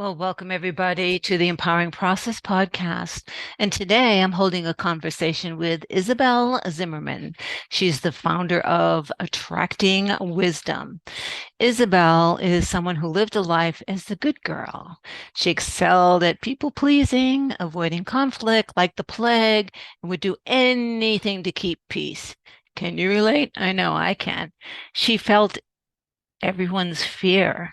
Well, welcome everybody to the Empowering Process podcast. And today I'm holding a conversation with Isabelle Zimmerman. She's the founder of Attracting Wisdom. Isabelle is someone who lived a life as the good girl. She excelled at people pleasing, avoiding conflict like the plague, and would do anything to keep peace. Can you relate? I know I can. She felt everyone's fear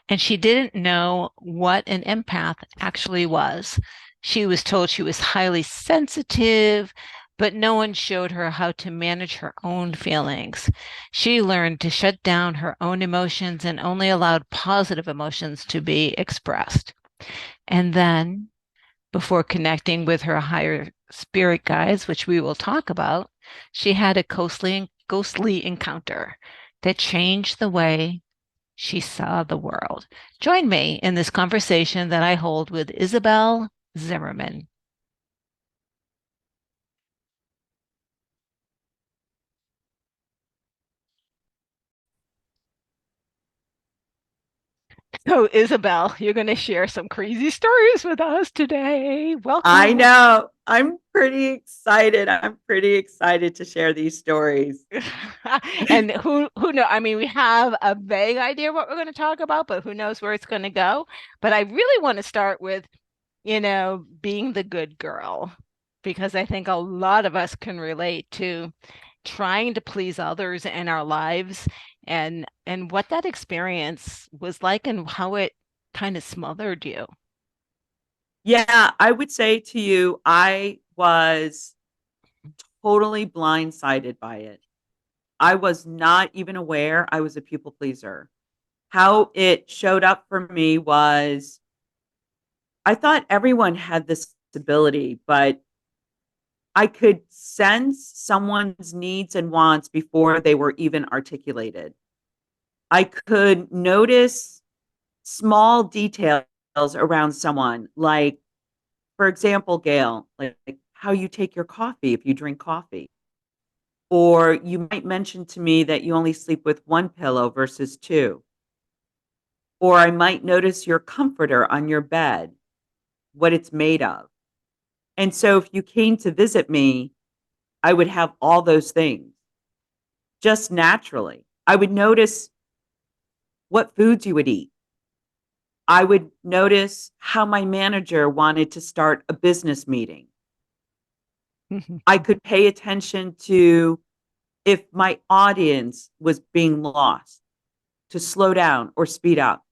and she didn't know what an empath actually was. She was told she was highly sensitive, but no one showed her how to manage her own feelings. She learned to shut down her own emotions and only allowed positive emotions to be expressed. And then, before connecting with her higher spirit guides, which we will talk about, she had a ghostly encounter that changed the way she saw the world. Join me in this conversation that I hold with Isabelle Zimmerman. So, Isabelle, you're going to share some crazy stories with us today. I Welcome. know. I'm pretty excited. I'm pretty excited to share these stories. And who know? I mean, we have a vague idea what we're going to talk about, but who knows where it's going to go. But I really want to start with, being the good girl, because I think a lot of us can relate to trying to please others in our lives and what that experience was like and how it kind of smothered you. Yeah, I would say to you, I was totally blindsided by it. I was not even aware I was a people pleaser. How it showed up for me was I thought everyone had this ability, but I could sense someone's needs and wants before they were even articulated. I could notice small details around someone, like, for example, Gail, like how you take your coffee if you drink coffee. Or you might mention to me that you only sleep with one pillow versus two. Or I might notice your comforter on your bed, what it's made of. And so if you came to visit me, I would have all those things just naturally. I would notice what foods you would eat. I would notice how my manager wanted to start a business meeting. I could pay attention to if my audience was being lost, to slow down or speed up.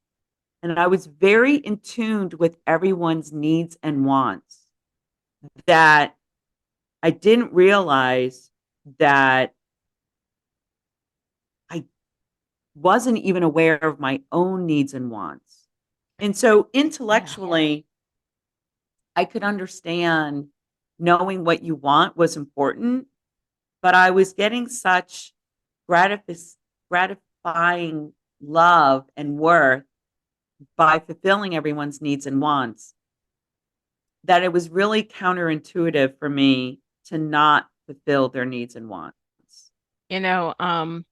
And I was very in tuned with everyone's needs and wants that I didn't realize that I wasn't even aware of my own needs and wants. And so Yeah. intellectually, I could understand knowing what you want was important, but I was getting such gratifying love and worth by fulfilling everyone's needs and wants that it was really counterintuitive for me to not fulfill their needs and wants. You know, I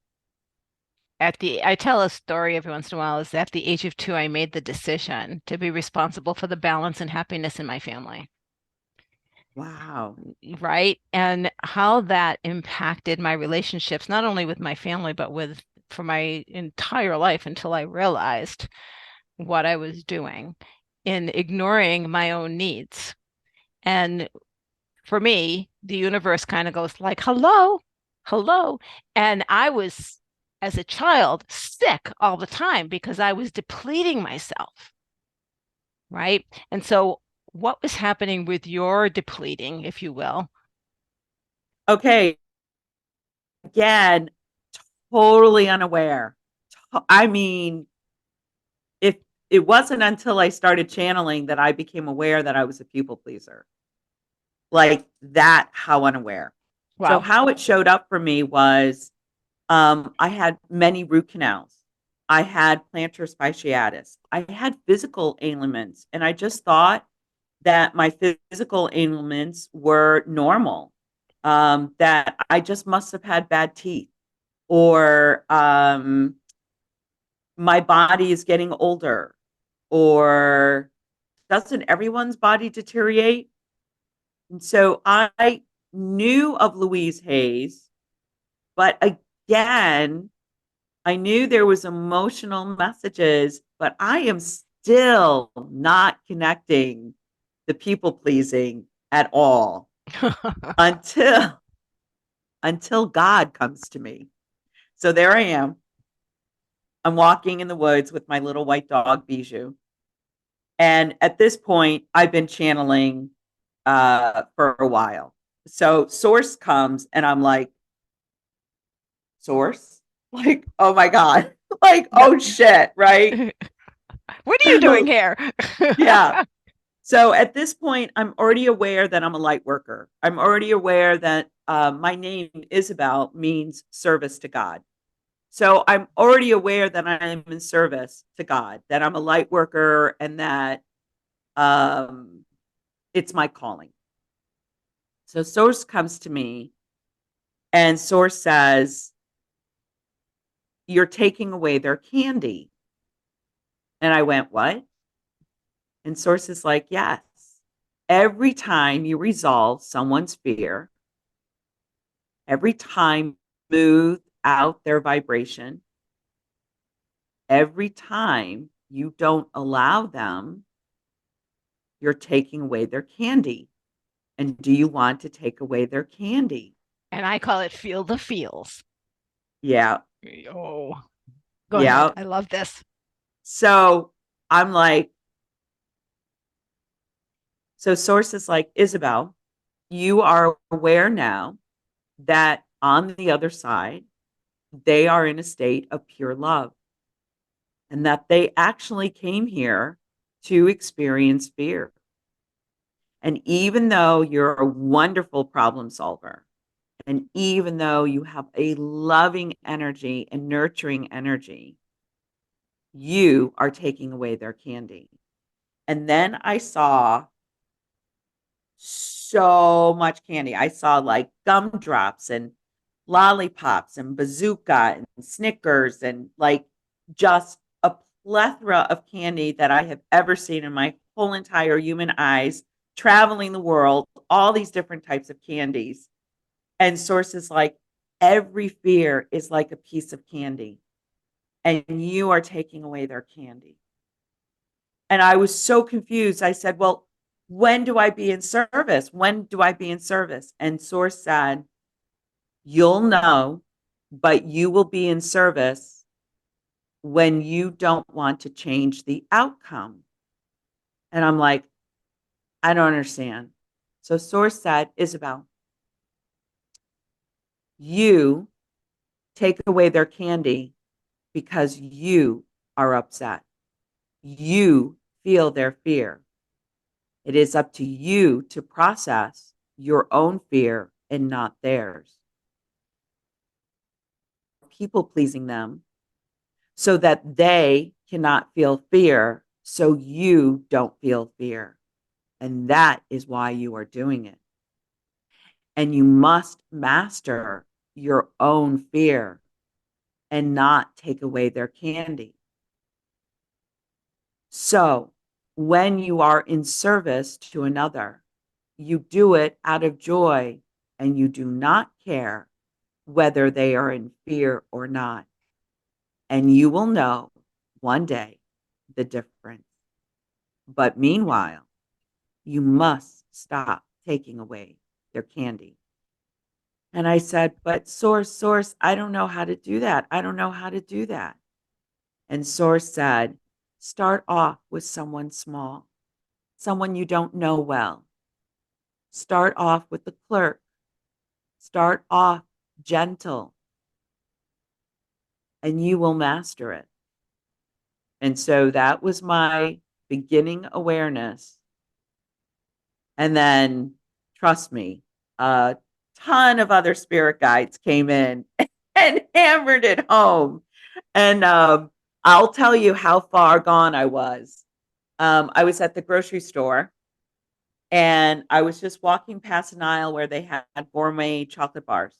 tell a story every once in a while is at the age of 2, I made the decision to be responsible for the balance and happiness in my family. Wow. Right? And how that impacted my relationships, not only with my family, but with for my entire life until I realized what I was doing in ignoring my own needs. And for me, the universe kind of goes like, hello, hello. And I was, as a child, sick all the time because I was depleting myself, right? And so, what was happening with your depleting, if you will? Okay. Again, totally unaware. I mean, if it wasn't until I started channeling that I became aware that I was a people pleaser. Like that, how unaware. So Wow. how it showed up for me was I had many root canals. I had plantar fasciitis. I had physical ailments, and I just thought that my physical ailments were normal. That I just must have had bad teeth, or my body is getting older. Or doesn't everyone's body deteriorate? And so I knew of Louise Hayes, but again, I knew there was emotional messages, but I am still not connecting the people pleasing at all until God comes to me. So there I am. I'm walking in the woods with my little white dog Bijou. And at this point, I've been channeling for a while. So Source comes and I'm like, Source? Like, oh my God. Like, No. oh shit, right? What are you doing here? Yeah. So at this point, I'm already aware that I'm a light worker. I'm already aware that my name, Isabelle, means service to God. So I'm already aware that I'm in service to God, that I'm a light worker, and that um, it's my calling. So Source comes to me, and Source says, "You're taking away their candy." And I went, "What?" And Source is like, "Yes. Every time you resolve someone's fear, every time you smooth out their vibration, every time you don't allow them, you're taking away their candy. And do you want to take away their candy?" And I call it feel the feels. Yeah. Oh, go ahead. Yeah. I love this. So I'm like, so Source is like, Isabelle, you are aware now that on the other side, they are in a state of pure love and that they actually came here to experience fear. And even though you're a wonderful problem solver, and even though you have a loving energy and nurturing energy, you are taking away their candy. And then I saw so much candy. I saw like gumdrops and lollipops and bazooka and Snickers and like just a plethora of candy that I have ever seen in my whole entire human eyes, traveling the world, all these different types of candies. And Sources like, every fear is like a piece of candy, and you are taking away their candy. And I was so confused. I said, well, when do I be in service? When do I be in service? And Source said, you'll know, but you will be in service when you don't want to change the outcome. And I'm like, I don't understand. So Source said, Isabelle, you take away their candy because you are upset. You feel their fear. It is up to you to process your own fear and not theirs. People pleasing them so that they cannot feel fear, so you don't feel fear. And that is why you are doing it. And you must master your own fear and not take away their candy. So when you are in service to another, you do it out of joy and you do not care whether they are in fear or not. And you will know one day the difference. But meanwhile, you must stop taking away their candy. And I said, but Source, I don't know how to do that. I don't know how to do that. And Source said, start off with someone small, someone you don't know well. Start off with the clerk. Start off gentle, and you will master it. And so that was my beginning awareness. And then, trust me, a ton of other spirit guides came in and hammered it home. And I'll tell you how far gone I was. I was at the grocery store and I was just walking past an aisle where they had gourmet chocolate bars.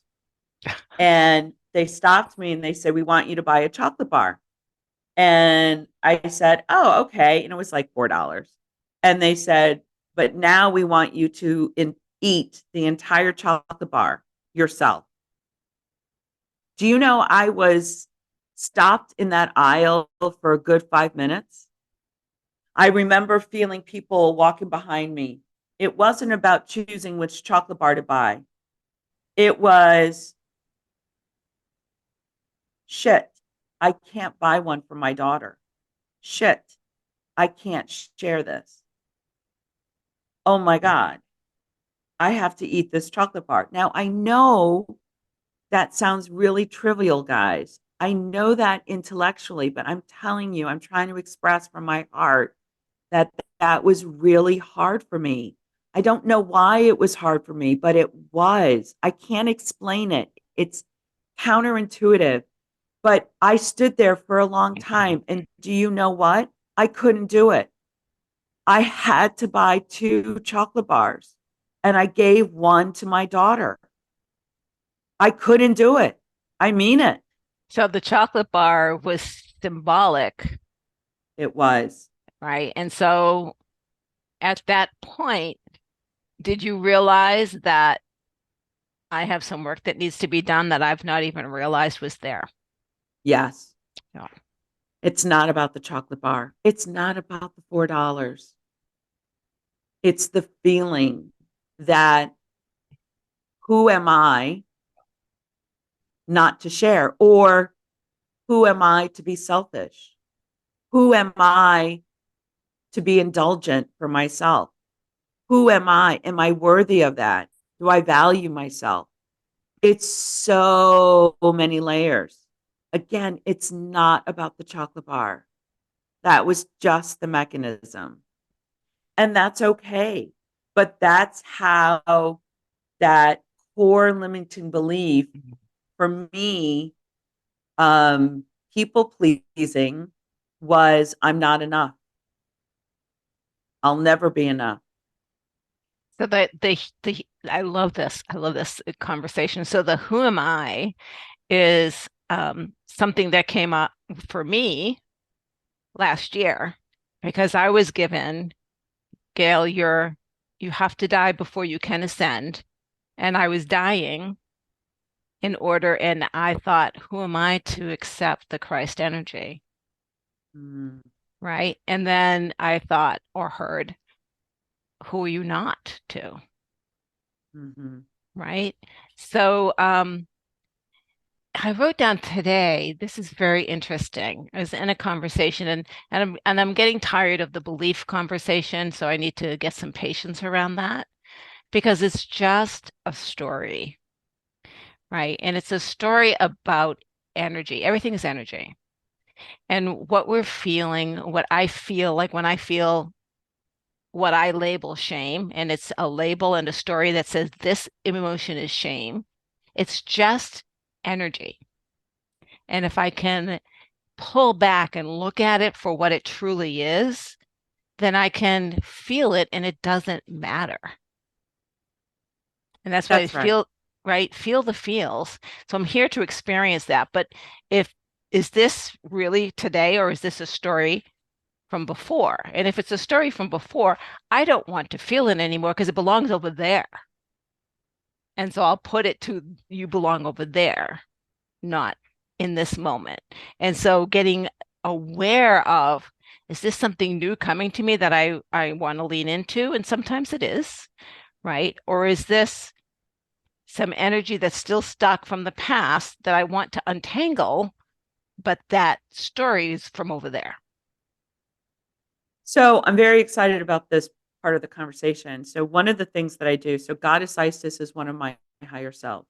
And they stopped me and they said, we want you to buy a chocolate bar. And I said, oh, okay. And it was like $4. And they said, but now we want you to eat the entire chocolate bar yourself. Do you know I was stopped in that aisle for a good 5 minutes? I remember feeling people walking behind me. It wasn't about choosing which chocolate bar to buy. It was, shit, I can't buy one for my daughter. Shit, I can't share this. Oh my God, I have to eat this chocolate bar. Now, I know that sounds really trivial, guys. I know that intellectually, but I'm telling you, I'm trying to express from my heart that that was really hard for me. I don't know why it was hard for me, but it was. I can't explain it. It's counterintuitive, but I stood there for a long time. And do you know what? I couldn't do it. I had to buy 2 chocolate bars and I gave one to my daughter. I couldn't do it. I mean it. So the chocolate bar was symbolic, It was. right? And so at that point, did you realize that I have some work that needs to be done that I've not even realized was there? Yes. Yeah. It's not about the chocolate bar. It's not about the $4. It's the feeling that who am I not to share? Or who am I to be selfish? Who am I to be indulgent for myself? Who am I? Am I worthy of that? Do I value myself? It's so many layers. Again, it's not about the chocolate bar. That was just the mechanism. And that's okay. But that's how that core limiting belief for me, people pleasing was I'm not enough. I'll never be enough. So the I love this. I love this conversation. So the who am I is something that came up for me last year because I was given, Gail, you have to die before you can ascend. And I was dying in order, and I thought, who am I to accept the Christ energy? Mm, Right. And then I thought or heard, who are you not to? mhm. Right. So I wrote down today, this is very interesting. I was in a conversation and I'm getting tired of the belief conversation, so I need to get some patience around that because it's just a story, right? And it's a story about energy. Everything is energy. And what we're feeling, what I feel like when I feel what I label shame, and it's a label and a story that says this emotion is shame, it's just energy. And if I can pull back and look at it for what it truly is, then I can feel it and it doesn't matter. And that's why I That's right. feel, right? Feel the feels. So I'm here to experience that. But if is this really today or is this a story from before? And if it's a story from before, I don't want to feel it anymore because it belongs over there. And so I'll put it to you belong over there, not in this moment. And so getting aware of, is this something new coming to me that I want to lean into? And sometimes it is, right? Or is this some energy that's still stuck from the past that I want to untangle, but that story is from over there? So I'm very excited about this part of the conversation. So one of the things that I do, so Goddess Isis is one of my higher selves.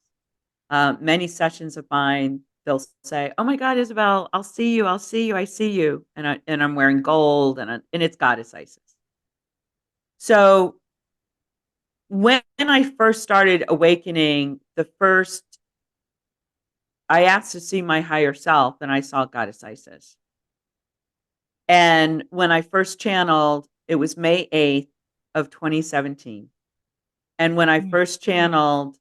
Many sessions of mine, they'll say, "Oh my God, Isabelle, I'll see you, I'll see you, I see you," and I'm wearing gold, and it's Goddess Isis. So when I first started awakening, I asked to see my higher self, and I saw Goddess Isis. And when I first channeled, it was May 8th of 2017. And when I first channeled,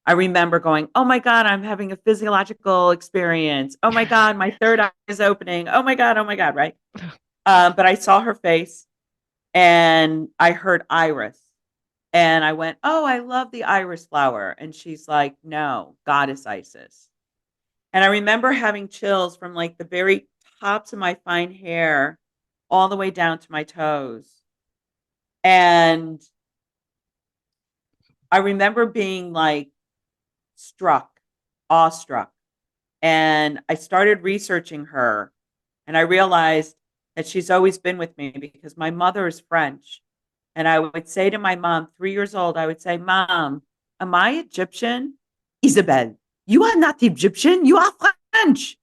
I remember going, oh my God, I'm having a physiological experience. Oh my God, my third eye is opening. Oh my God, right? But I saw her face and I heard iris. And I went, oh, I love the iris flower. And she's like, no, goddess Isis. And I remember having chills from like the very tops of my fine hair all the way down to my toes. And I remember being like struck, awestruck. And I started researching her and I realized that she's always been with me because my mother is French. And I would say to my mom, 3 years old, I would say, Mom, am I Egyptian? Isabelle, you are not Egyptian, you are French.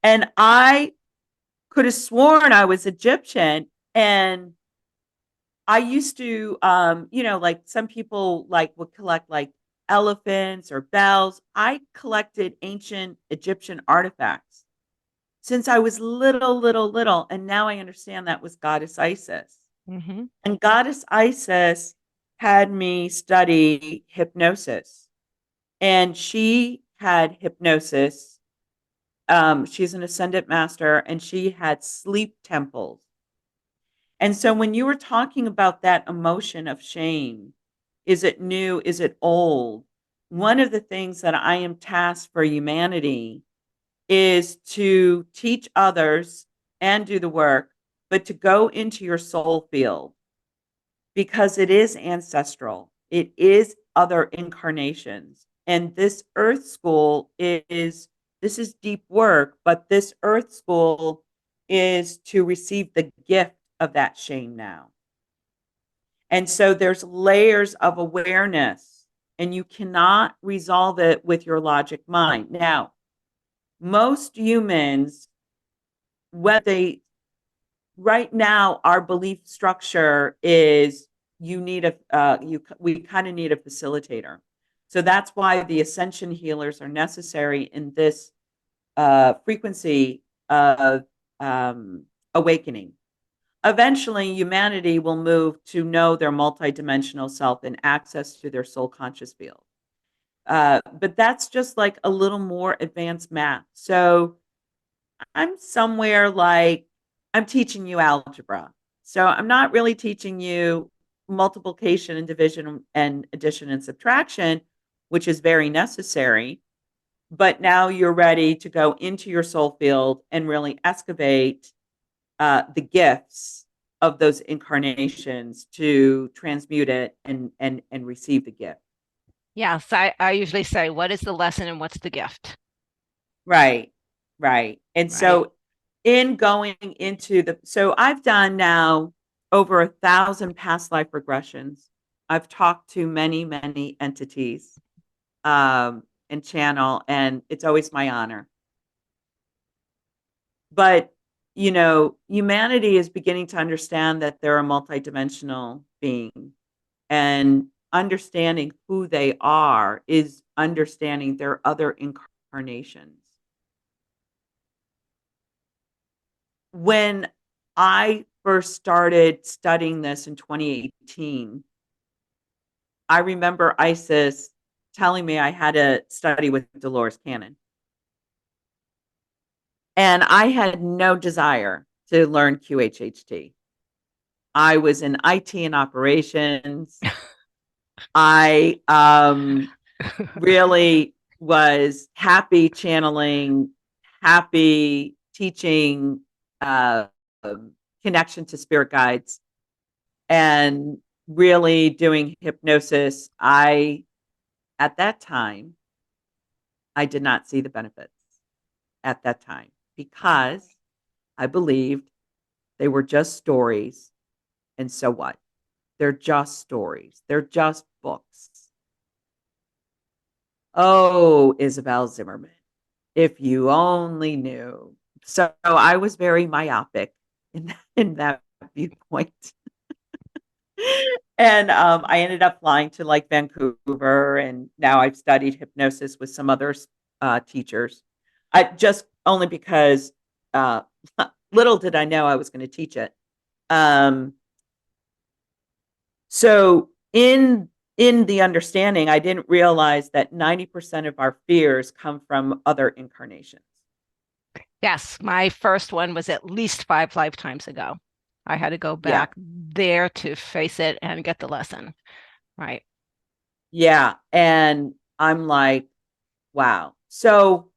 And I could have sworn I was Egyptian. And I used to, like some people like would collect like elephants or bells. I collected ancient Egyptian artifacts since I was little, little, little. And now I understand that was Goddess Isis. Mm-hmm. And Goddess Isis had me study hypnosis. And she had hypnosis. She's an ascendant master, and she had sleep temples. And so when you were talking about that emotion of shame, is it new? Is it old? One of the things that I am tasked for humanity is to teach others and do the work, but to go into your soul field because it is ancestral. It is other incarnations. And this earth school is this is deep work, but this earth school is to receive the gift of that shame now. And so there's layers of awareness, and you cannot resolve it with your logic mind. Now, most humans, what they right now, our belief structure is you need we kind of need a facilitator. So that's why the ascension healers are necessary in this frequency of awakening. Eventually, humanity will move to know their multidimensional self and access to their soul conscious field. But that's just like a little more advanced math. So I'm somewhere like I'm teaching you algebra. So I'm not really teaching you multiplication and division and addition and subtraction, which is very necessary. But now you're ready to go into your soul field and really excavate the gifts of those incarnations to transmute it and receive the gift. Yes, I usually say, what is the lesson and what's the gift? Right, right. And Right. so in going into so I've done now over 1,000 past life regressions. I've talked to many, many entities and channel, and it's always my honor. But, humanity is beginning to understand that they're a multidimensional being, and understanding who they are is understanding their other incarnations. When I first started studying this in 2018, I remember Isis telling me I had to study with Dolores Cannon. And I had no desire to learn QHHT. I was in IT and operations. I really was happy channeling, happy teaching, uh, connection to spirit guides, and really doing hypnosis. At that time, I did not see the benefits at that time because I believed they were just stories. And so what? They're just stories. They're just books. Oh, Isabelle Zimmerman, if you only knew. So I was very myopic in that viewpoint. And I ended up flying to like Vancouver, and now I've studied hypnosis with some other teachers. I just only because uh, little did I know I was going to teach it. So in in the understanding, I didn't realize that 90% of our fears come from other incarnations. Yes, my first one was at least 5 lifetimes ago. I had to go Yeah. back there to face it and get the lesson. Right. Yeah. And I'm like, wow. So,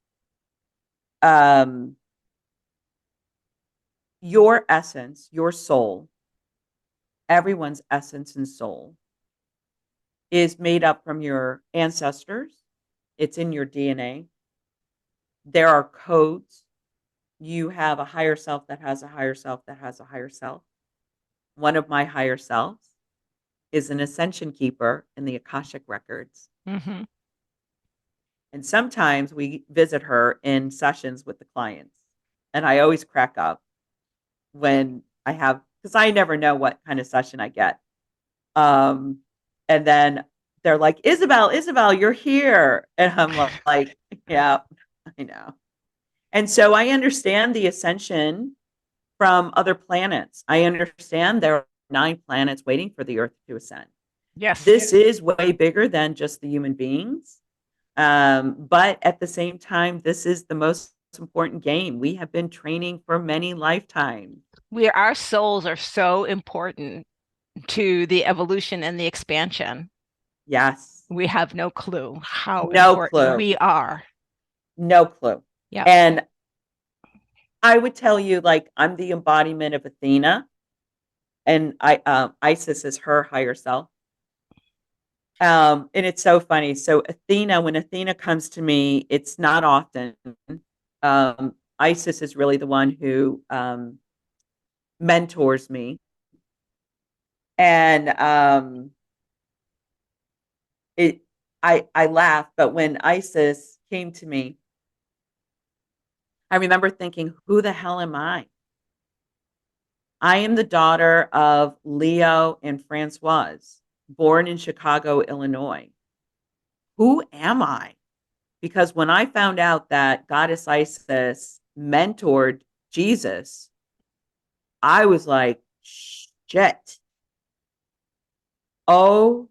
um, your essence, your soul, everyone's essence and soul is made up from your ancestors. It's in your DNA. There are codes. You have a higher self that has a higher self that has a higher self. One of my higher selves is an ascension keeper in the Akashic records. Mm-hmm. And sometimes we visit her in sessions with the clients. And I always crack up when I have, because I never know what kind of session I get. Um, and then they're like, Isabelle, you're here. And I'm like, yeah, I know. And so I understand the ascension from other planets. I understand there are 9 planets waiting for the Earth to ascend. Yes. This is way bigger than just the human beings. But at the same time, this is the most important game. We have been training for many lifetimes. Our souls are so important to the evolution and the expansion. Yes. We have no clue how No important clue. we are. No clue. Yeah. And I would tell you, like, I'm the embodiment of Athena, and Isis is her higher self. And it's so funny. So Athena, when Athena comes to me, it's not often. Isis is really the one who mentors me, and it. I laugh, but when Isis came to me, I remember thinking, "Who the hell am I?" I am the daughter of Leo and Francoise, born in Chicago, Illinois. Who am I? Because when I found out that Goddess Isis mentored Jesus, I was like, shit. Oh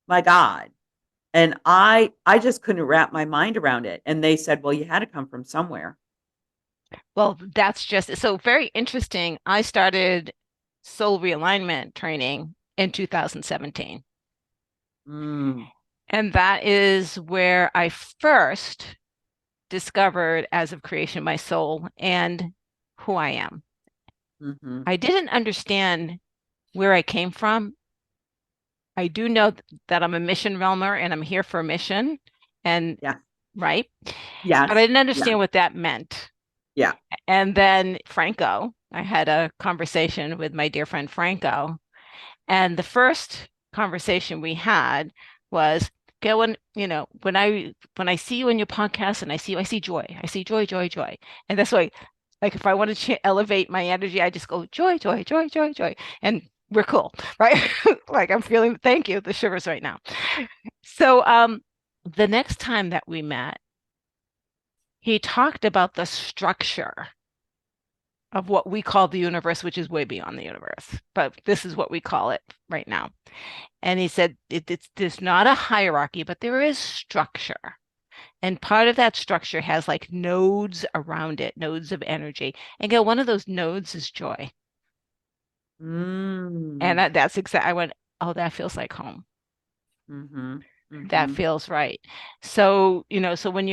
my God. And I just couldn't wrap my mind around it. And they said, well, you had to come from somewhere. Well, that's just so very interesting. I started soul realignment training in 2017. Mm, And that is where I first discovered as of creation my soul and who I am. hmm I didn't understand where I came from. I do know that I'm a mission realmer and I'm here for a mission. And Yeah. right. But I Yes. didn't Yeah. understand what that meant. Yeah. And then Franco, I had a conversation with my dear friend Franco. And the first conversation we had was, okay, when I see you in your podcast and I see you, I see joy. I see joy, joy, joy. And that's why, like if I want to elevate my energy, I just go joy, joy, joy, joy, joy. And we're cool, right? Like I'm feeling, thank you, the shivers right now. So the next time that we met, he talked about the structure of what we call the universe, which is way beyond the universe, but this is what we call it right now. And he said there's not a hierarchy, but there is structure. And part of that structure has like nodes around it, nodes of energy. And go, one of those nodes is joy. And Mm, that's exactly, I went, oh, that feels like home. hmm That hmm feels right. So, so when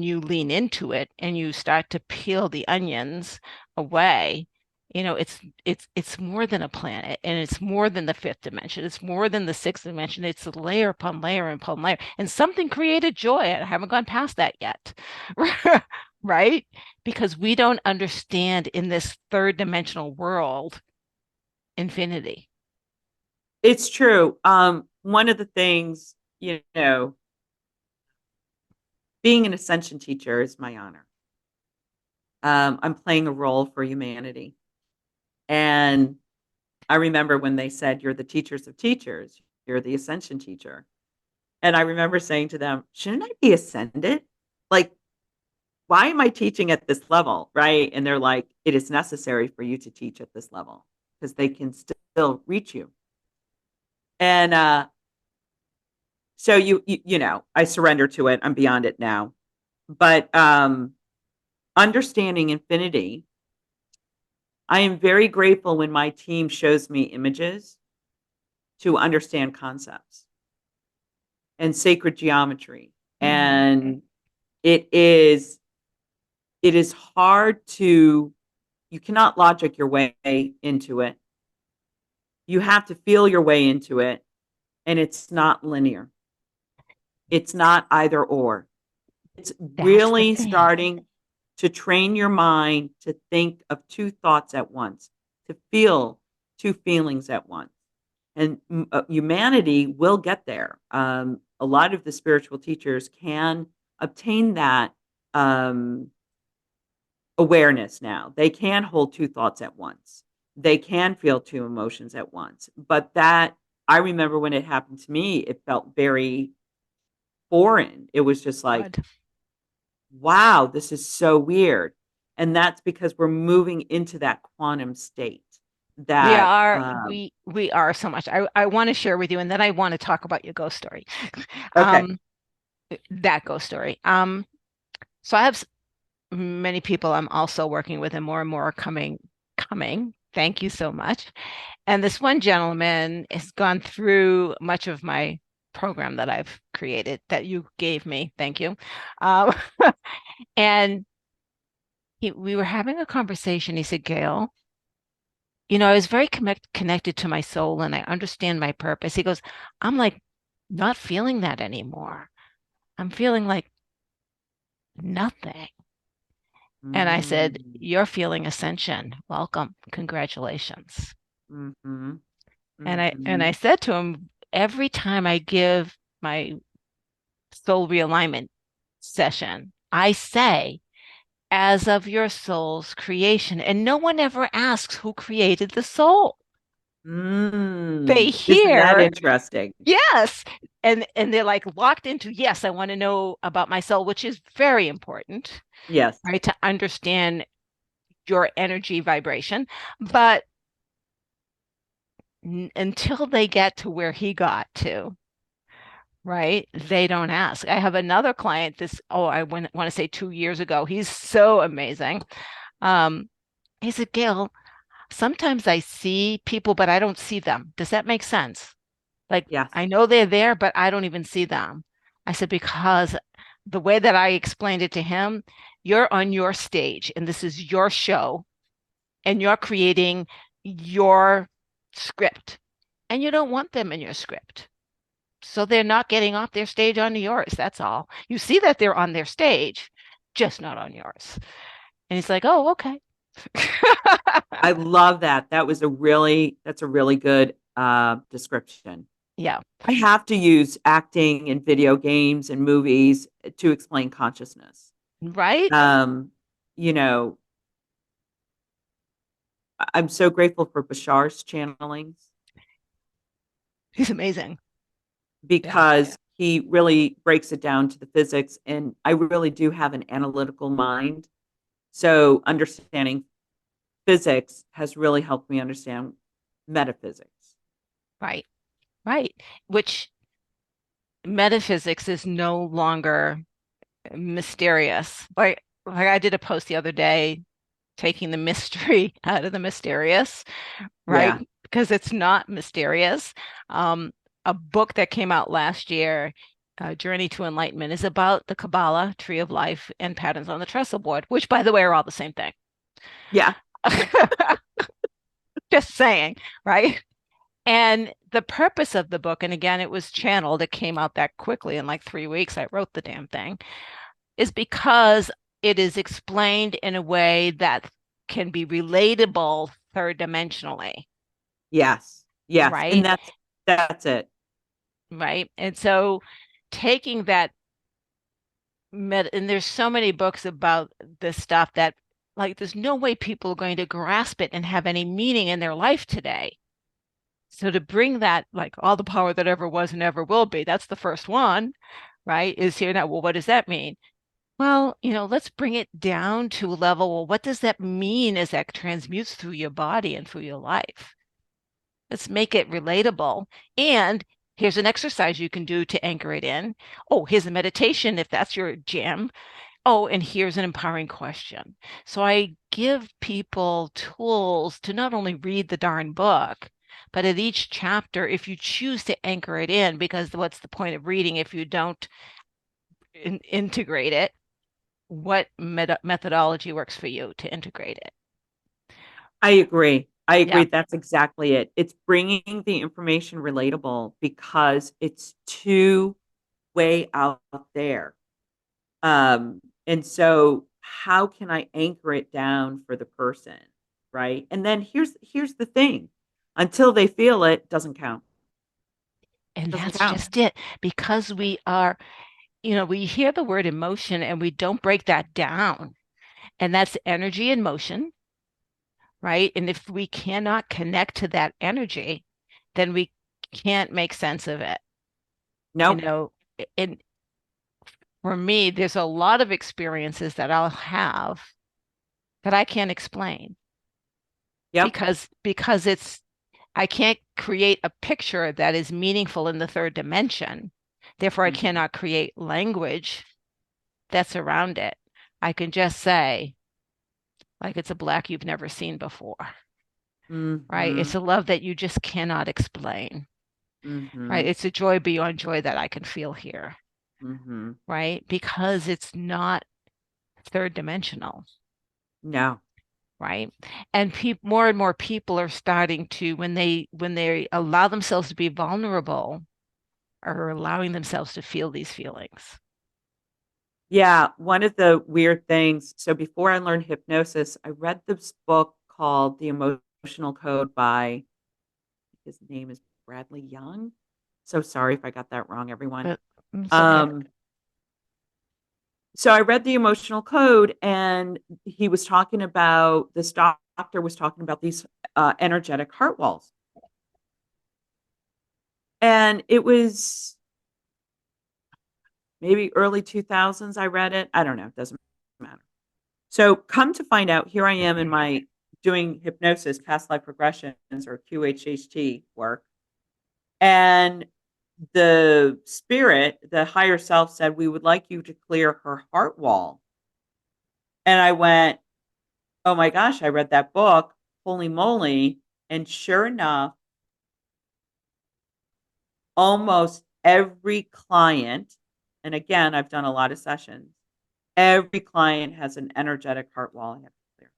you lean into it and you start to peel the onions away, it's more than a planet and it's more than the fifth dimension. It's more than the sixth dimension. It's layer upon layer upon layer. And something created joy. I haven't gone past that yet. Right? Because we don't understand in this third dimensional world infinity. It's true. One of the things, being an ascension teacher is my honor. I'm playing a role for humanity. And I remember when they said, you're the teachers of teachers, you're the ascension teacher. And I remember saying to them, shouldn't I be ascended? Like, why am I teaching at this level? Right. And they're like, it is necessary for you to teach at this level because they can still reach you. And so I surrender to it. I'm beyond it now. But understanding infinity, I am very grateful when my team shows me images to understand concepts and sacred geometry. Mhm. And it is hard to, you cannot logic your way into it. You have to feel your way into it, and it's not linear. It's not either or. It's That's the really thing. starting to train your mind to think of two thoughts at once, to feel two feelings at once. And humanity will get there. A lot of the spiritual teachers can obtain that um, awareness now. They can hold two thoughts at once. They can feel two emotions at once. But that, I remember when it happened to me, it felt very foreign. It was just like, Odd. wow, this is so weird. And that's because we're moving into that quantum state We that, are we are so much. I want to share with you, and then I want to talk about your ghost story. okay. Um, that ghost story. So I have many people I'm also working with, and more are coming. Thank you so much. And this one gentleman has gone through much of my program that I've created that you gave me. Thank you. Um, and we were having a conversation. He said, Gail, I was very connected to my soul and I understand my purpose. He goes, I'm like not feeling that anymore. I'm feeling like nothing. And I said, Mm, you're feeling ascension. Welcome. Congratulations. mm-hmm, And I mm-hmm, said to him, every time I give my soul realignment session, I say, as of your soul's creation. And no one ever asks who created the soul. They Isn't that hear, interesting? yes. And they're like locked into, yes, I want to know about my soul, which is very important, Yes. right? To understand your energy vibration. But until they get to where he got to, right? They don't ask. I have another client, I want to say 2 years ago. He's so amazing. Um, he said, Gail, sometimes I see people, but I don't see them. Does that make sense? Like, Yes. I know they're there, but I don't even see them. I said, because the way that I explained it to him, you're on your stage and this is your show and you're creating your script and you don't want them in your script. So they're not getting off their stage onto yours. That's all. You see that they're on their stage, just not on yours. And he's like, oh, okay. I love that. That's a really good description. Yeah, I have to use acting in video games and movies to explain consciousness. right? Um, you know, I'm so grateful for Bashar's channelings He's amazing. Yeah. because he really breaks it down to the physics, and I really do have an analytical mind. So understanding physics has really helped me understand metaphysics. Right. Right. Which metaphysics is no longer mysterious. Like I did a post the other day taking the mystery out of the mysterious, right? Yeah. Because it's not mysterious. Um, a book that came out last year, Journey to Enlightenment, is about the Kabbalah, Tree of Life, and patterns on the trestle board, which, by the way, are all the same thing. Yeah. Just saying, right? And the purpose of the book, and again, it was channeled, it came out that quickly in like 3 weeks. I wrote the damn thing, is because it is explained in a way that can be relatable third dimensionally, Yes. Yes. And right? that's it. Right. And so taking that and there's so many books about this stuff that like there's no way people are going to grasp it and have any meaning in their life today. So to bring that, like all the power that ever was and ever will be, that's the first one, right? Is here now. Well, what does that mean? Well, let's bring it down to a level. Well, what does that mean as that transmutes through your body and through your life? Let's make it relatable. And here's an exercise you can do to anchor it in. Oh, here's a meditation if that's your jam. Oh, and here's an empowering question. So I give people tools to not only read the darn book, but at each chapter, if you choose to anchor it in, because what's the point of reading if you don't integrate it? What methodology works for you to integrate it? I agree. I agree. Yeah. That's exactly it. It's bringing the information relatable because it's too way out there. And so how can I anchor it down for the person? Right. And then here's the thing. Until they feel it, doesn't count. And Doesn't that's count. just it. Because we are, we hear the word emotion and we don't break that down. And that's energy and motion, right? And if we cannot connect to that energy, then we can't make sense of it. You Nope. know, and for me, there's a lot of experiences that I'll have that I can't explain Yep. because it's I can't create a picture that is meaningful in the third dimension. Therefore, I Mhm. cannot create language that's around it. I can just say, like it's a black you've never seen before, right? It's Mhm. a love that you just cannot explain, right? Mhm. It's a joy beyond joy that I can feel here, Mhm. right? Because it's not third dimensional, No. right? And more and more people are starting to, when they allow themselves to be vulnerable, are allowing themselves to feel these feelings. Yeah, one of the weird things, so before I learned hypnosis, I read this book called The Emotional Code by, his name is Bradley Young. So sorry if I got that wrong, everyone. But it's okay. Um, so I read The Emotional Code, and he was talking about, this doctor was talking about these energetic heart walls. And it was maybe early 2000s I read it. I don't know, it doesn't matter. So come to find out, here I am in my doing hypnosis, past life regressions or QHHT work. And the spirit, the higher self said, we would like you to clear her heart wall. And I went, oh my gosh, I read that book. Holy moly. And sure enough, almost every client, and again, I've done a lot of sessions, every client has an energetic heart wall I have to clear.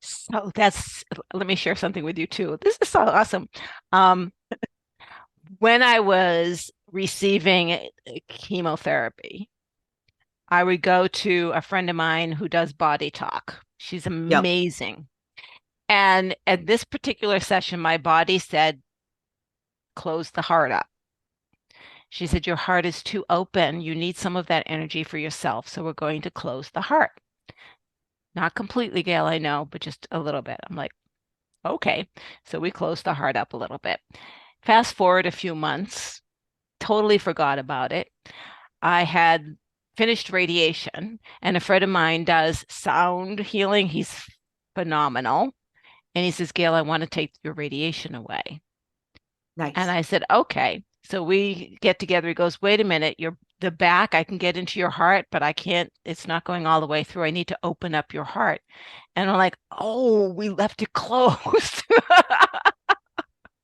So let me share something with you too. This is so awesome. Um, when I was receiving chemotherapy, I would go to a friend of mine who does body talk. She's Yep. amazing. And at this particular session, my body said, close the heart up. She said, your heart is too open. You need some of that energy for yourself. So we're going to close the heart. Not completely, Gail, I know, but just a little bit. I'm like, okay. So we closed the heart up a little bit. Fast forward a few months, totally forgot about it. I had finished radiation, and a friend of mine does sound healing. He's phenomenal. And he says, Gail, I want to take your radiation away. And Nice. I said, okay. So we get together. He goes, wait a minute, the back, I can get into your heart, but I can't, it's not going all the way through. I need to open up your heart. And I'm like, oh, we left it closed.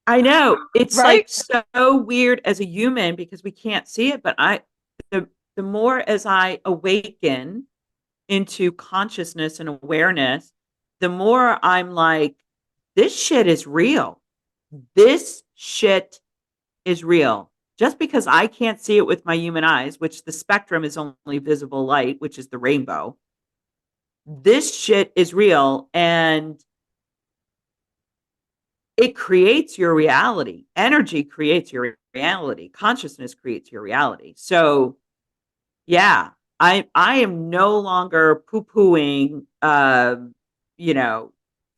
I know. It's Right? like so weird as a human because we can't see it, but the the more as I awaken into consciousness and awareness, the more I'm like, this shit is real. This shit is real. Just because I can't see it with my human eyes, which the spectrum is only visible light, which is the rainbow, this shit is real. And it creates your reality. Energy creates your reality. Consciousness creates your reality. So, yeah, I am no longer poo-pooing, you know,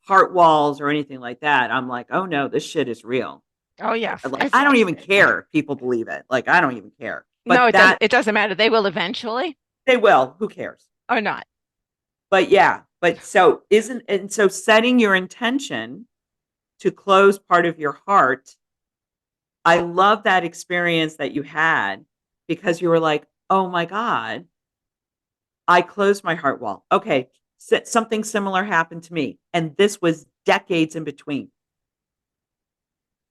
heart walls or anything like that. I'm like, oh no, this shit is real. Oh, yes. Like, I don't even care if people believe it. Like, I don't even care. No, But that it doesn't matter. They will eventually they will. Who cares? or not. But yeah. But so isn't and so setting your intention to close part of your heart. I love that experience that you had because you were like, oh my God, I closed my heart wall. Okay, something similar happened to me. And this was decades in between.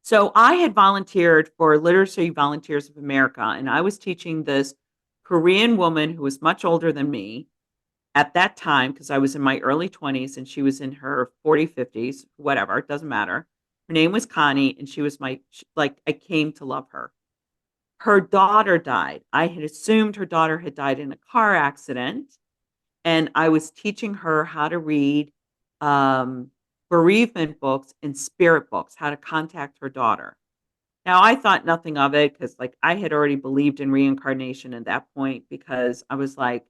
So I had volunteered for Literacy Volunteers of America, and I was teaching this Korean woman who was much older than me at that time, because I was in my early 20s and she was in her 40, 50s, whatever, it doesn't matter. Her name was Connie, and she was like, I came to love her. Her daughter died. I had assumed her daughter had died in a car accident, and I was teaching her how to read bereavement books and spirit books, how to contact her daughter. Now, I thought nothing of it because, like, I had already believed in reincarnation at that point because I was like,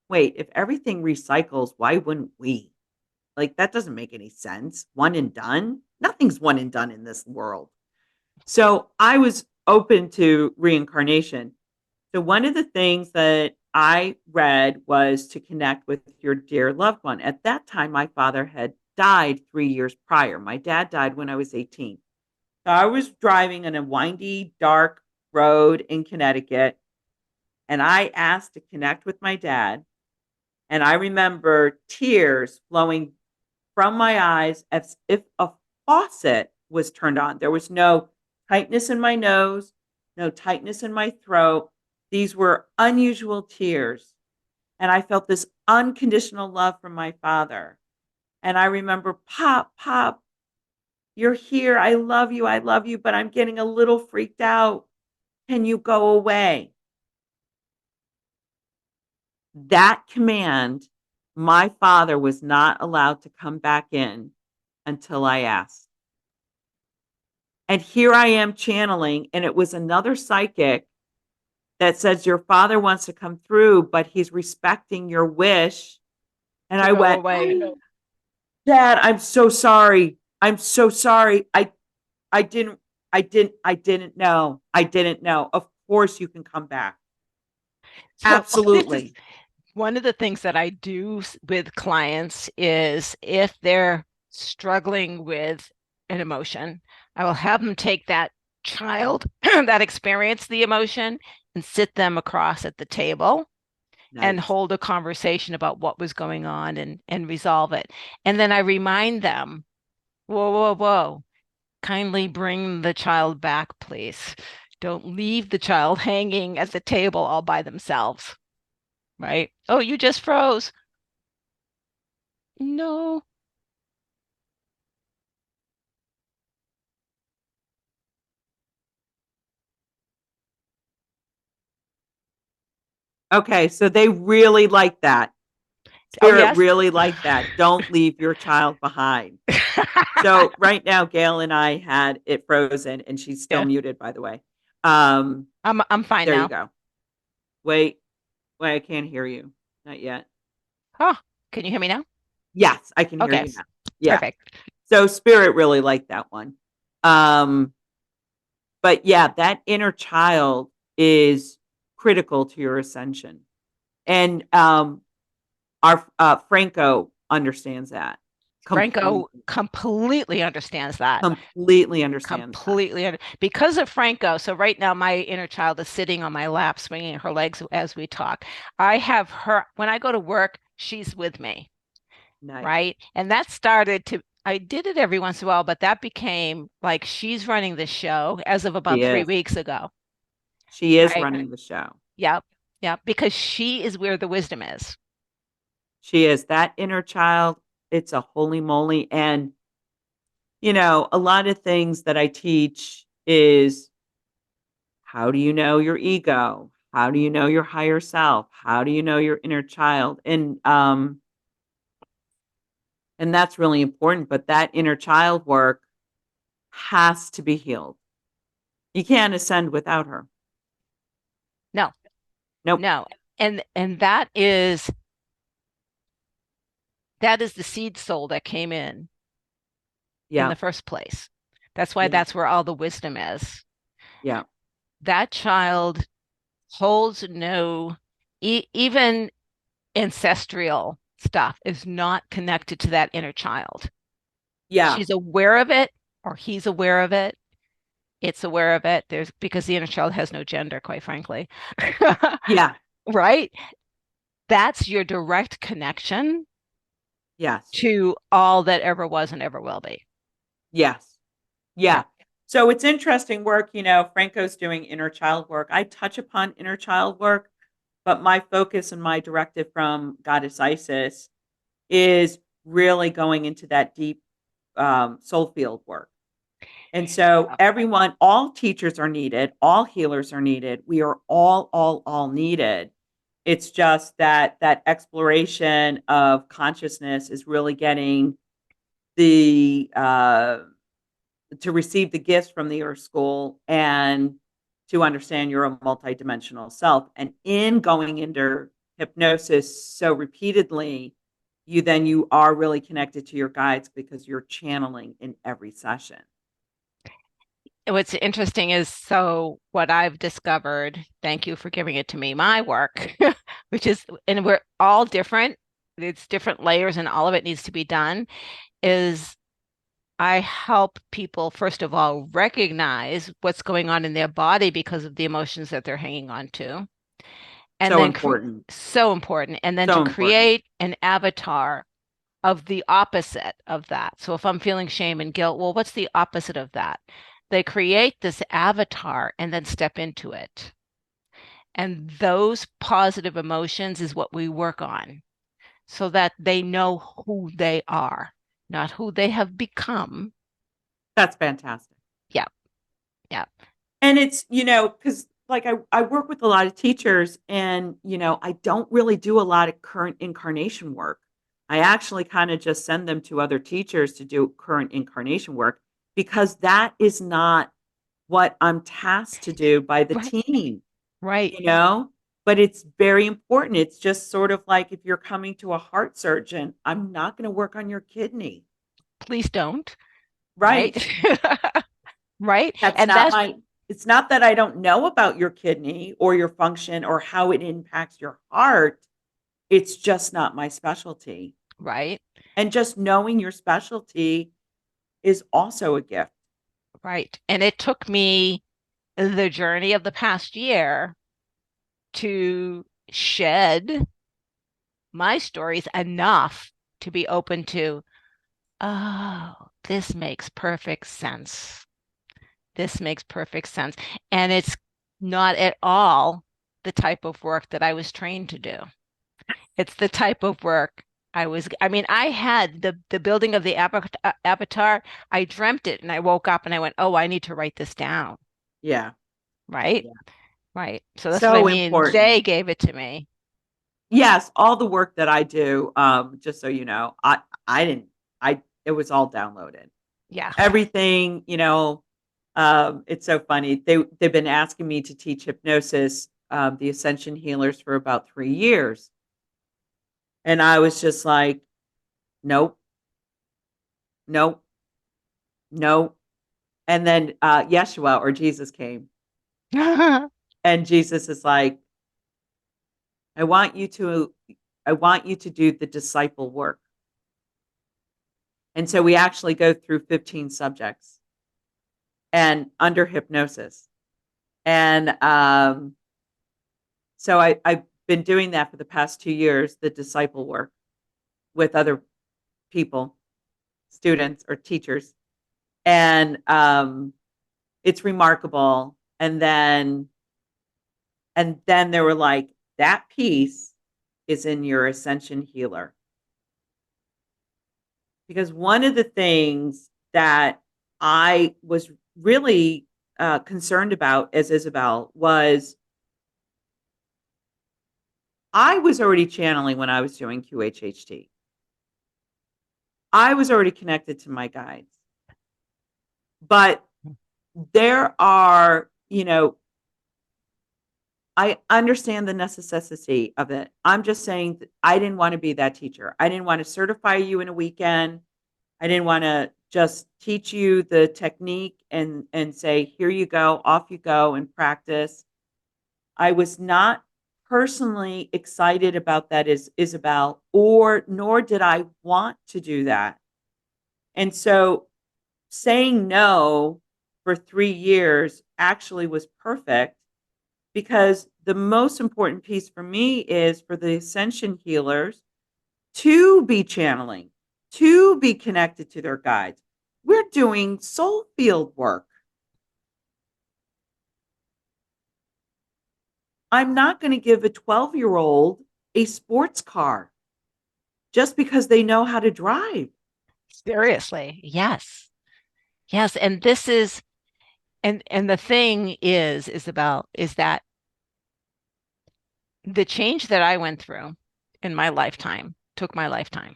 wait, if everything recycles, why wouldn't we? Like, that doesn't make any sense. One and done? Nothing's one and done in this world. So I was open to reincarnation. So one of the things that I read was to connect with your dear loved one. At that time, my father had died 3 years prior. My dad died when I was 18. So I was driving on a windy, dark road in Connecticut, and I asked to connect with my dad. And I remember tears flowing from my eyes as if a faucet was turned on. There was no tightness in my nose, no tightness in my throat. These were unusual tears. And I felt this unconditional love from my father. And I remember, Pop, Pop, you're here. I love you, but I'm getting a little freaked out. Can you go away? That command, my father was not allowed to come back in until I asked. And here I am channeling, and it was another psychic that says, your father wants to come through, but he's respecting your wish. And I went, away. Dad, I'm so sorry. I'm so sorry. I didn't, I didn't know. I didn't know. Of course you can come back. So this is Absolutely. one of the things that I do with clients is if they're struggling with an emotion, I will have them take that child that experienced the emotion and sit them across at the table and Nice. hold a conversation about what was going on and resolve it. And then I remind them, whoa, whoa, whoa, kindly bring the child back, please. Don't leave the child hanging at the table all by themselves, right? Oh, you just froze. No. Okay, so they really like that. Oh, Spirit yes. really like that. Don't leave your child behind. So right now, Gail and I had it frozen, and she's still Yeah. muted, by the way. Um, I'm fine there you now. go. Wait, wait, I can't hear you. Not yet. Oh, can you hear me now? Yes, I can hear Okay, you now. Yeah. perfect. So Spirit really liked that one. Um, but yeah, that inner child is critical to your ascension. And our Franco understands that Franco completely. completely understands that. Completely understands that. Because of Franco. So right now, my inner child is sitting on my lap, swinging her legs as we talk. I have her when I go to work. She's with me, Nice. right? And that started to. I did it every once in a while, but that became like she's running the show as of about She three is. weeks ago, She is right? running the show. Yep, yep. Because she is where the wisdom is. She is that inner child. It's a holy moly. And, you know, a lot of things that I teach is how do you know your ego? How do you know your higher self? How do you know your inner child? And that's really important. But that inner child work has to be healed. You can't ascend without her. No, Nope. no. And that is the seed soul that came in Yeah. the first place. That's why Yeah. that's where all the wisdom is. Yeah. That child holds no, even ancestral stuff is not connected to that inner child. Yeah. She's aware of it or he's aware of it, it's aware of it. There's because the inner child has no gender, quite frankly. Yeah. Right? That's your direct connection Yes. to all that ever was and ever will be. Yes. Yeah. Yeah. So it's interesting work. Franco's doing inner child work. I touch upon inner child work, but my focus and my directive from Goddess Isis is really going into that deep soul field work. And so all teachers are needed, all healers are needed. We are all needed. It's just that exploration of consciousness is really getting the to receive the gifts from the Earth School and to understand your own multidimensional self. And in going into hypnosis so repeatedly, you are really connected to your guides because you're channeling in every session. What's interesting is so what I've discovered, thank you for giving it to me, my work, which is, and we're all different, it's different layers and all of it needs to be done, is I help people, first of all, recognize what's going on in their body because of the emotions that they're hanging on to. And So then, important. so important. And then to So important. create an avatar of the opposite of that. So if I'm feeling shame and guilt, well, what's the opposite of that? They create this avatar and then step into it. And those positive emotions is what we work on so that they know who they are, not who they have become. That's fantastic. Yeah. Yeah. And it's, because like I work with a lot of teachers and, I don't really do a lot of current incarnation work. I actually kind of just send them to other teachers to do current incarnation work because that is not what I'm tasked to do by the Right. team, Right. you know? But it's very important. It's just sort of like if you're coming to a heart surgeon, I'm not going to work on your kidney. Please don't. Right. Right. Right. That's And not that's my It's not that I don't know about your kidney or your function or how it impacts your heart. It's just not my specialty. right. And just knowing your specialty is also a gift. Right. And it took me the journey of the past year to shed my stories enough to be open to, oh, this makes perfect sense. This makes perfect sense. And it's not at all the type of work that I was trained to do. It's the type of work I mean, I had the building of the avatar. I dreamt it and I woke up and I went, oh, I need to write this down. Yeah. Right. Yeah. Right. So that's what I So mean. They important. gave it to me. Yes, all the work that I do, just so you know, I didn't I it was all downloaded. Yeah. Everything, it's so funny. They've been asking me to teach hypnosis, the Ascension Healers for about 3 years. And I was just like, nope, nope, nope. And then Yeshua or Jesus came, and Jesus is like, I want you to, I want you to do the disciple work. And so we actually go through 15 subjects and under hypnosis. And so I've been doing that for the past 2 years, the disciple work with other people, students or teachers. And it's remarkable. And then they were like, that piece is in your Ascension Healer. Because one of the things that I was really concerned about as Isabelle was I was already channeling when I was doing QHHT. I was already connected to my guides. But there are, I understand the necessity of it. I'm just saying that I didn't want to be that teacher. I didn't want to certify you in a weekend. I didn't want to just teach you the technique and say, here you go, off you go and practice. I was not personally excited about that as Isabelle, or nor did I want to do that. And so saying no for 3 years actually was perfect, because the most important piece for me is for the Ascension healers to be channeling, to be connected to their guides. We're doing soul field work. I'm not going to give a 12-year-old a sports car just because they know how to drive. Seriously. Yes. Yes. And this is, and the thing is about, is that the change that I went through in my lifetime took my lifetime,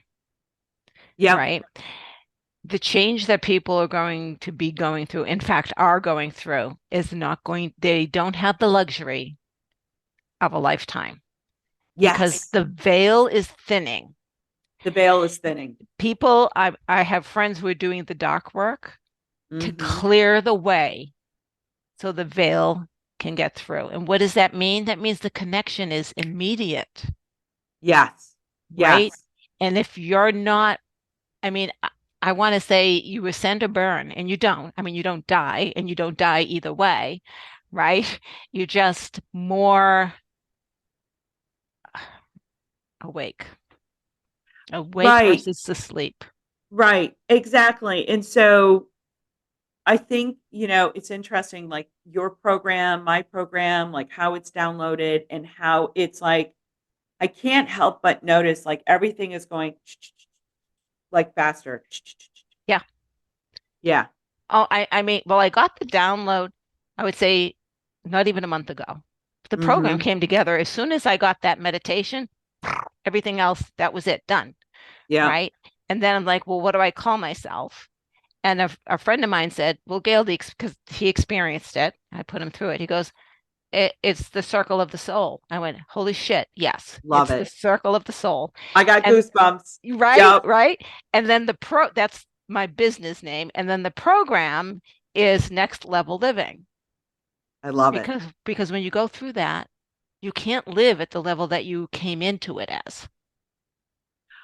Yep. right? The change that people are going to be going through, in fact, are going through, is not going, they don't have the luxury of a lifetime because Yes. the veil is thinning. The veil is thinning. People, I have friends who are doing the dark work to Mm-hmm. clear the way so the veil can get through. And what does that mean? That means the connection is immediate, Yes. right? Yes. And if you're not, I mean, I want to say you ascend or burn, and you don't. I mean, you don't die, and you don't die either way, right? You just more awake, awake Right. versus asleep. Right. Exactly. And so I think, it's interesting, like your program, my program, like how it's downloaded and how it's like, I can't help but notice like everything is going like faster. Yeah. Yeah. Oh, I mean, well, I got the download, I would say not even a month ago. The program Mm-hmm. came together as soon as I got that meditation, everything else, that was it, done, Yeah. right? And then I'm like, well, what do I call myself? And a friend of mine said, well, Gail, because he experienced it, I put him through it. He goes, it's the circle of the soul. I went, holy shit, yes, Love it's the it. circle of the soul. I got And goosebumps. right, Yep. right. And then that's my business name. And then the program is Next Level Living. I love it. Because when you go through that, you can't live at the level that you came into it as.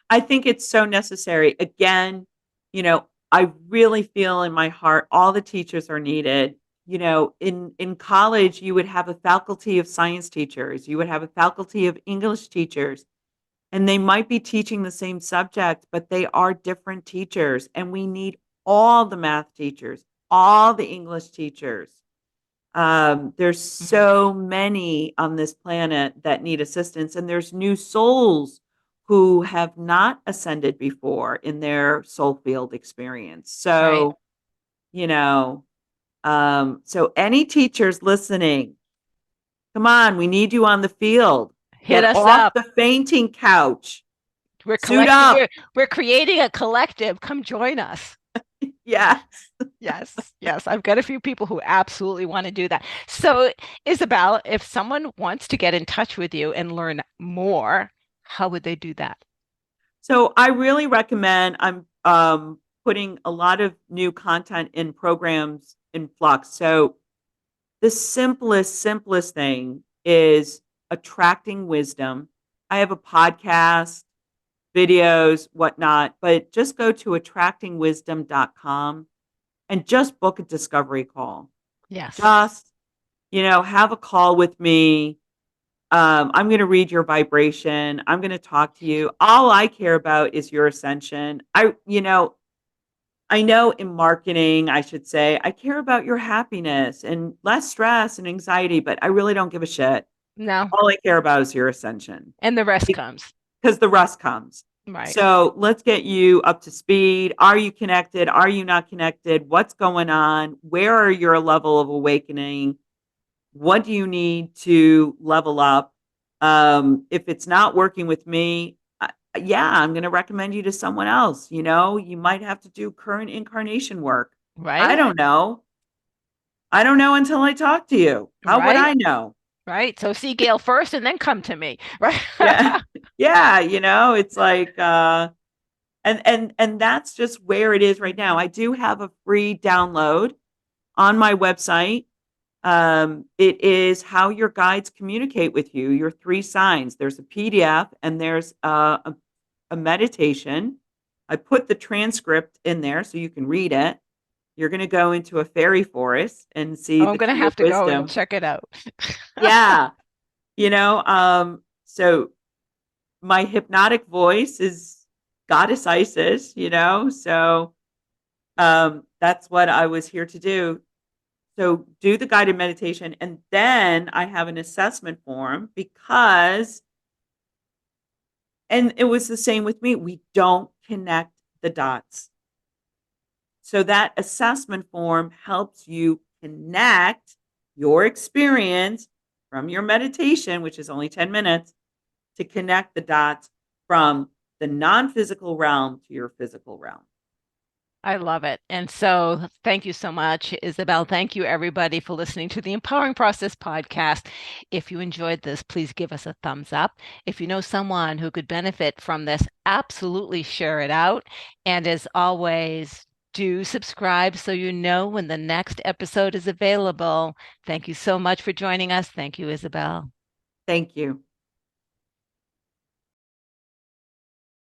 I think it's so necessary. Again, I really feel in my heart all the teachers are needed. In college, you would have a faculty of science teachers, you would have a faculty of English teachers, and they might be teaching the same subject, but they are different teachers. And we need all the math teachers, all the English teachers. There's Mhm. so many on this planet that need assistance, and there's new souls who have not ascended before in their soul field experience. Right. So any teachers listening, come on, we need you on the field. Hit Get us off up. the fainting couch. We're Suit collecting, up. we're creating a collective. Come join us. Yes. Yes, yes. I've got a few people who absolutely want to do that. So, Isabel, if someone wants to get in touch with you and learn more, how would they do that? So I really recommend, I'm putting a lot of new content in programs in flux. So the simplest thing is attracting wisdom. I have a podcast, videos, whatnot, but just go to attractingwisdom.com and just book a discovery call. Yes. Just, have a call with me. I'm going to read your vibration. I'm going to talk to you. All I care about is your ascension. I know in marketing, I should say, I care about your happiness and less stress and anxiety, but I really don't give a shit. No. All I care about is your ascension And the rest comes. because the rest comes. Right. So let's get you up to speed. Are you connected? Are you not connected? What's going on? Where are your level of awakening? What do you need to level up? If it's not working with me, yeah, I'm going to recommend you to someone else. You might have to do current incarnation work. I Right. don't know. I don't know until I talk to you. How would Right. I know? Right. So see Gail first and then come to me. Right. Yeah. Yeah, it's like and that's just where it is right now. I do have a free download on my website. It is how your guides communicate with you, your three signs. There's a PDF and there's a meditation. I put the transcript in there so you can read it. You're going to go into a fairy forest and see Oh, I'm the going to tree of have to go and wisdom. check it out. Yeah. So my hypnotic voice is Goddess Isis, so that's what I was here to do. So do the guided meditation. And then I have an assessment form and it was the same with me. We don't connect the dots. So that assessment form helps you connect your experience from your meditation, which is only 10 minutes, to connect the dots from the non-physical realm to your physical realm. I love it. And so thank you so much, Isabelle. Thank you, everybody, for listening to the Empowering Process podcast. If you enjoyed this, please give us a thumbs up. If you know someone who could benefit from this, absolutely share it out. And as always, do subscribe so you know when the next episode is available. Thank you so much for joining us. Thank you, Isabelle. Thank you.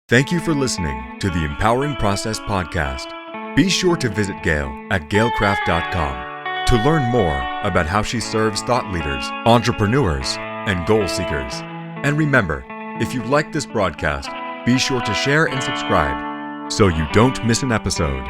Thank you for listening to the Empowering Process podcast. Be sure to visit Gail at gailcraft.com to learn more about how she serves thought leaders, entrepreneurs, and goal seekers. And remember, if you like this broadcast, be sure to share and subscribe so you don't miss an episode.